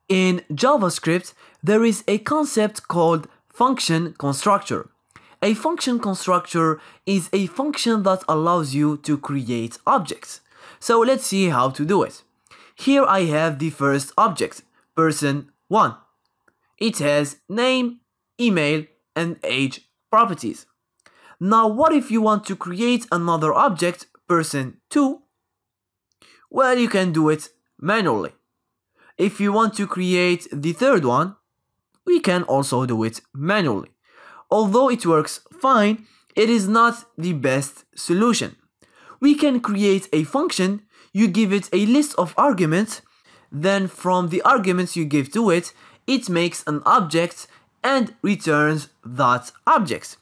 In JavaScript, there is a concept called function constructor. A function constructor is a function that allows you to create objects. So let's see how to do it. Here I have the first object, person1. It has name, email, and age properties. Now what if you want to create another object, person2? Well, you can do it manually. If you want to create the third one, we can also do it manually. Although it works fine, it is not the best solution. We can create a function, you give it a list of arguments, then from the arguments you give to it, it makes an object and returns that object.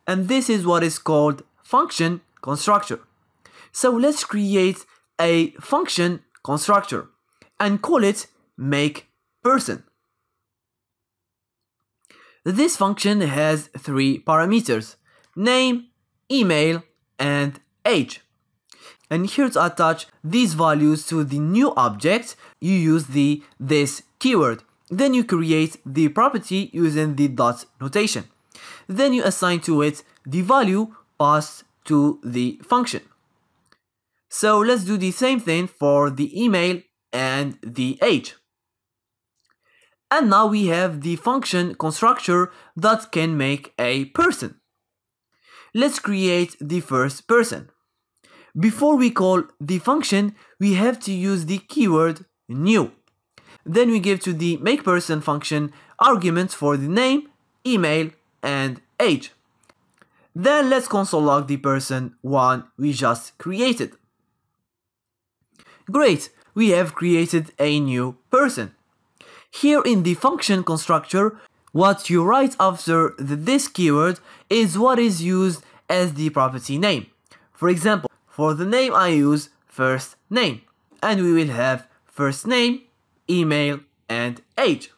And this is what is called function constructor. So let's create a function constructor and call it makePerson. This function has three parameters: name, email, and age. And here to attach these values to the new object, you use the this keyword. Then you create the property using the dot notation. Then you assign to it the value passed to the function. So let's do the same thing for the email and the age. And now we have the function constructor that can make a person. Let's create the first person. Before we call the function, we have to use the keyword new. Then we give to the makePerson function arguments for the name, email, and age. Then let's console log the person1 we just created. Great, we have created a new person. Here in the function constructor, what you write after this keyword is what is used as the property name. For example, for the name I use first name, and we will have first name, email, and age.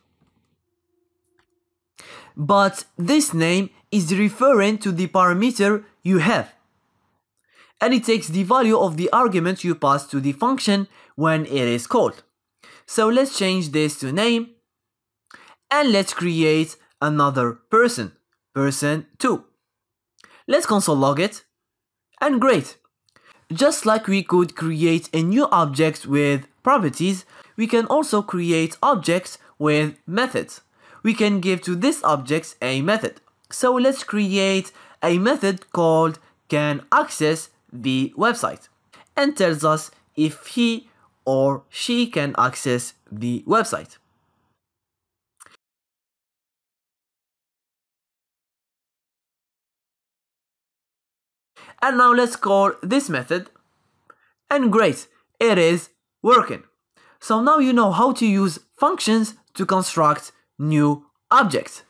But this name is referring to the parameter you have, and it takes the value of the argument you pass to the function when it is called. So let's change this to name, and let's create another person, person2. Let's console log it, and great. Just like we could create a new object with properties, we can also create objects with methods. We can give to this object a method. So let's create a method called canAccess the website and tells us if he or she can access the website. And now let's call this method, and great, it is working. So now you know how to use functions to construct new objects.